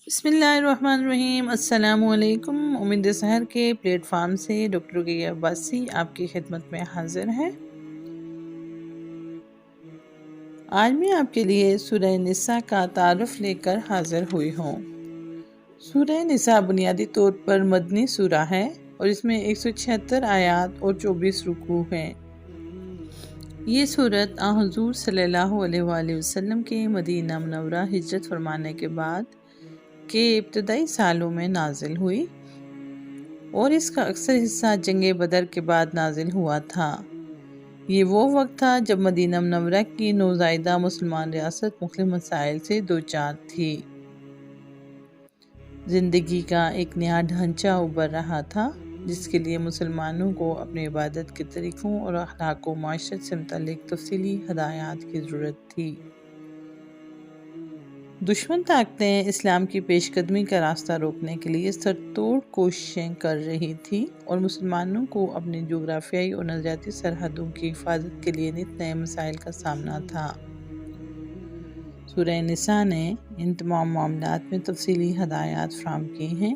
بسم اللہ الرحمن الرحیم۔ السلام علیکم۔ امید سحر کے پلیٹ فارم سے ڈاکٹر رقیہ عباسی آپ کی خدمت میں حاضر ہے۔ آج میں آپ کے لیے سورہ نساء کا تعارف لے کر حاضر ہوئی ہوں۔ سورہ نساء بنیادی طور پر مدنی سورہ ہے اور اس میں 176 آیات اور 24 رکوع ہیں۔ یہ سورت حضور صلی اللہ علیہ وآلہ وسلم کے مدینہ منورہ ہجرت فرمانے کے بعد کے ابتدائی سالوں میں نازل ہوئی اور اس کا اکثر حصہ جنگ بدر کے بعد نازل ہوا تھا۔ یہ وہ وقت تھا جب مدینہ منورہ کی نوزائیدہ مسلمان ریاست مختلف مسائل سے دوچار تھی۔ زندگی کا ایک نیا ڈھانچہ ابھر رہا تھا جس کے لیے مسلمانوں کو اپنے عبادت کے طریقوں اور اخلاق و معاشرت سے متعلق تفصیلی ہدایات کی ضرورت تھی۔ دشمن طاقتیں اسلام کی پیش قدمی کا راستہ روکنے کے لیے سر توڑ کوششیں کر رہی تھیں اور مسلمانوں کو اپنی جغرافیائی اور نظریاتی سرحدوں کی حفاظت کے لیے نت نئے مسائل کا سامنا تھا۔ سورہ نساء نے ان تمام معاملات میں تفصیلی ہدایات فراہم کی ہیں۔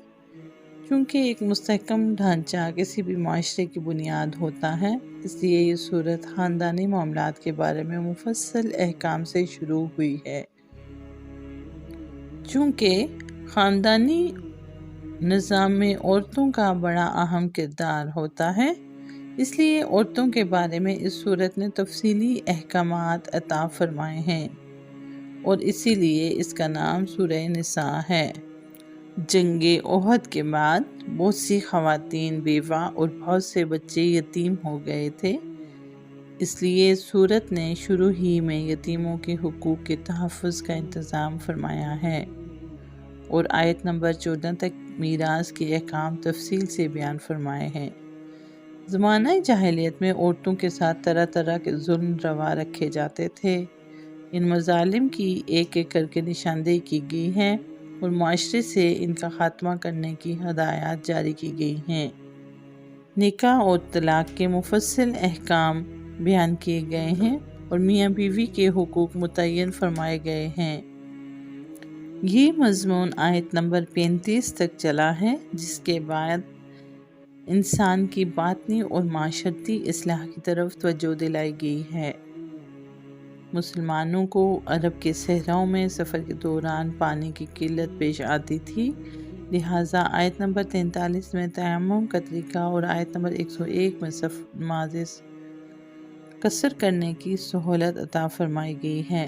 چونکہ ایک مستحکم ڈھانچہ کسی بھی معاشرے کی بنیاد ہوتا ہے، اس لیے یہ سورت خاندانی معاملات کے بارے میں مفصل احکام سے شروع ہوئی ہے۔ چونکہ خاندانی نظام میں عورتوں کا بڑا اہم کردار ہوتا ہے، اس لیے عورتوں کے بارے میں اس سورت نے تفصیلی احکامات عطا فرمائے ہیں اور اسی لیے اس کا نام سورہ نساء ہے۔ جنگ احد کے بعد بہت سی خواتین بیوہ اور بہت سے بچے یتیم ہو گئے تھے، اس لیے سورت نے شروع ہی میں یتیموں کے حقوق کے تحفظ کا انتظام فرمایا ہے اور آیت نمبر 14 تک میراث کے احکام تفصیل سے بیان فرمائے ہیں۔ زمانہ جاہلیت میں عورتوں کے ساتھ طرح طرح کے ظلم روا رکھے جاتے تھے۔ ان مظالم کی ایک ایک کر کے نشاندہی کی گئی ہے اور معاشرے سے ان کا خاتمہ کرنے کی ہدایات جاری کی گئی ہیں۔ نکاح اور طلاق کے مفصل احکام بیان کیے گئے ہیں اور میاں بیوی کے حقوق متعین فرمائے گئے ہیں۔ یہ مضمون آیت نمبر 35 تک چلا ہے، جس کے بعد انسان کی باطنی اور معاشرتی اصلاح کی طرف توجہ دلائی گئی ہے۔ مسلمانوں کو عرب کے صحراؤں میں سفر کے دوران پانی کی قلت پیش آتی تھی، لہٰذا آیت نمبر 43 میں تیمم کا طریقہ اور آیت نمبر 101 میں نماز قصر کرنے کی سہولت عطا فرمائی گئی ہے۔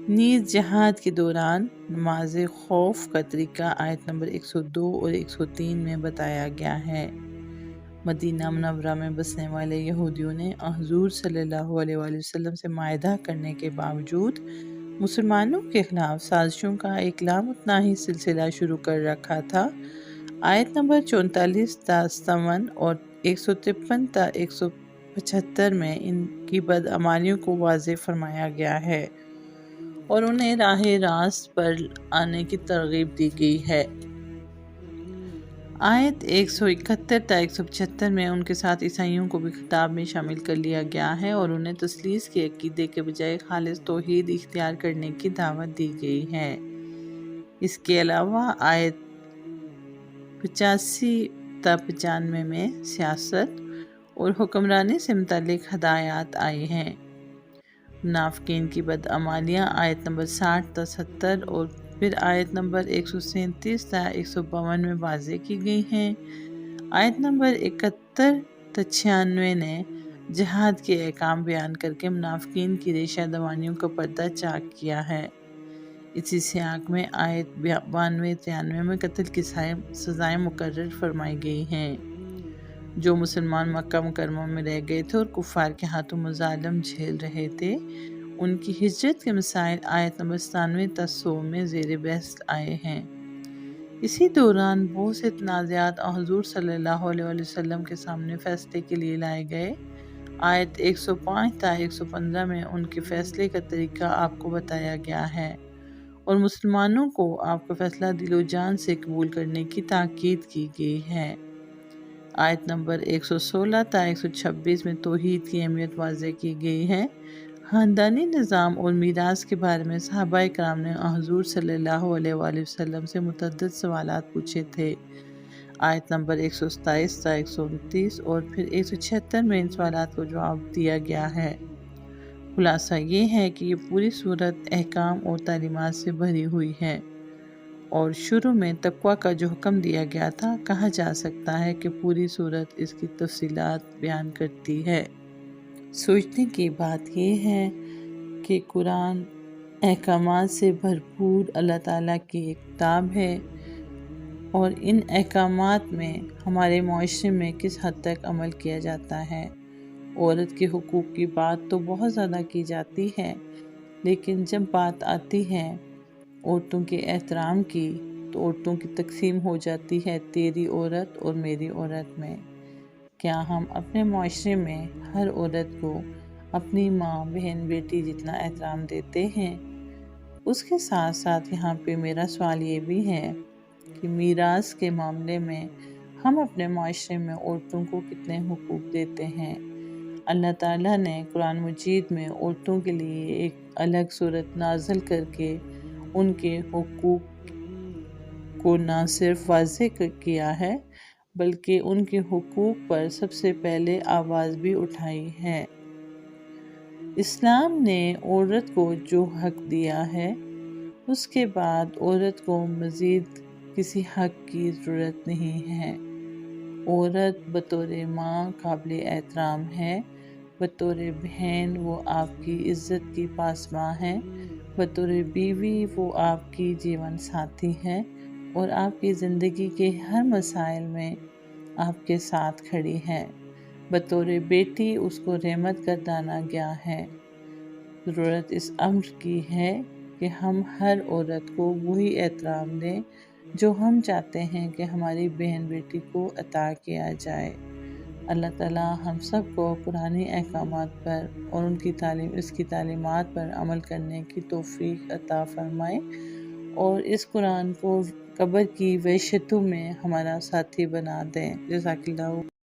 نیز جہاد کے دوران نماز خوف کا طریقہ آیت نمبر 102 اور 103 میں بتایا گیا ہے۔ مدینہ منورہ میں بسنے والے یہودیوں نے حضور صلی اللہ علیہ وآلہ وسلم سے معاہدہ کرنے کے باوجود مسلمانوں کے خلاف سازشوں کا ایک لامتناہی سلسلہ شروع کر رکھا تھا۔ آیت نمبر 44 تا 57 اور 153 تا 175 میں ان کی بدعمالیوں کو واضح فرمایا گیا ہے اور انہیں راہ راست پر آنے کی ترغیب دی گئی ہے۔ آیت 171 تا 175 میں ان کے ساتھ عیسائیوں کو بھی خطاب میں شامل کر لیا گیا ہے اور انہیں تثلیث کے عقیدے کے بجائے خالص توحید اختیار کرنے کی دعوت دی گئی ہے۔ اس کے علاوہ آیت 85 تا 95 میں سیاست اور حکمرانی سے متعلق ہدایات آئی ہیں۔ منافقین کی بدعمالیاں آیت نمبر 60 تا 70 اور پھر آیت نمبر 137 تا 152 میں واضح کی گئی ہیں۔ آیت نمبر 71 تا 96 نے جہاد کے احکام بیان کر کے منافقین کی ریشہ دوانیوں کا پردہ چاک کیا ہے۔ اسی سیاق میں آیت 92-93 میں قتل کی سزائیں مقرر فرمائی گئی ہیں۔ جو مسلمان مکہ مکرمہ میں رہ گئے تھے اور کفار کے ہاتھوں مظالم جھیل رہے تھے، ان کی ہجرت کے مسائل آیت نمبر 97 تا 100 میں زیر بحث آئے ہیں۔ اسی دوران بہت سے تنازعات حضور صلی اللہ علیہ وآلہ وسلم کے سامنے فیصلے کے لیے لائے گئے۔ آیت 105 تا 115 میں ان کے فیصلے کا طریقہ آپ کو بتایا گیا ہے اور مسلمانوں کو آپ کا فیصلہ دل و جان سے قبول کرنے کی تاکید کی گئی ہے۔ آیت نمبر 116 تا 126 میں توحید کی اہمیت واضح کی گئی ہے۔ خاندانی نظام اور میراث کے بارے میں صحابہ کرام نے حضور صلی اللہ علیہ وآلہ وسلم سے متعدد سوالات پوچھے تھے۔ آیت نمبر 127 تا 129 اور پھر 176 میں ان سوالات کو جواب دیا گیا ہے۔ خلاصہ یہ ہے کہ یہ پوری سورت احکام اور تعلیمات سے بھری ہوئی ہے، اور شروع میں تقویٰ کا جو حکم دیا گیا تھا، کہا جا سکتا ہے کہ پوری سورت اس کی تفصیلات بیان کرتی ہے۔ سوچنے کی بات یہ ہے کہ قرآن احکامات سے بھرپور اللہ تعالیٰ کی ایک کتاب ہے، اور ان احکامات میں ہمارے معاشرے میں کس حد تک عمل کیا جاتا ہے۔ عورت کے حقوق کی بات تو بہت زیادہ کی جاتی ہے، لیکن جب بات آتی ہے عورتوں کے احترام کی، تو عورتوں کی تقسیم ہو جاتی ہے تیری عورت اور میری عورت میں۔ کیا ہم اپنے معاشرے میں ہر عورت کو اپنی ماں، بہن، بیٹی جتنا احترام دیتے ہیں؟ اس کے ساتھ ساتھ یہاں پہ میرا سوال یہ بھی ہے کہ میراث کے معاملے میں ہم اپنے معاشرے میں عورتوں کو کتنے حقوق دیتے ہیں؟ اللہ تعالیٰ نے قرآن مجید میں عورتوں کے لیے ایک الگ صورت نازل کر کے ان کے حقوق کو نہ صرف واضح کیا ہے، بلکہ ان کے حقوق پر سب سے پہلے آواز بھی اٹھائی ہے۔ اسلام نے عورت کو جو حق دیا ہے، اس کے بعد عورت کو مزید کسی حق کی ضرورت نہیں ہے۔ عورت بطور ماں قابل احترام ہے، بطور بہن وہ آپ کی عزت کی پاسباں ہے، بطور بیوی وہ آپ کی جیون ساتھی ہے، اور آپ کی زندگی کے ہر مسائل میں آپ کے ساتھ کھڑی ہے۔ بطور بیٹی اس کو رحمت گردانا گیا ہے۔ ضرورت اس امر کی ہے کہ ہم ہر عورت کو وہی احترام دیں جو ہم چاہتے ہیں کہ ہماری بہن بیٹی کو عطا کیا جائے۔ اللہ تعالیٰ ہم سب کو قرآنی احکامات پر اور اس کی تعلیمات پر عمل کرنے کی توفیق عطا فرمائے، اور اس قرآن کو قبر کی وحشتوں میں ہمارا ساتھی بنا دیں۔ جزاک اللہ۔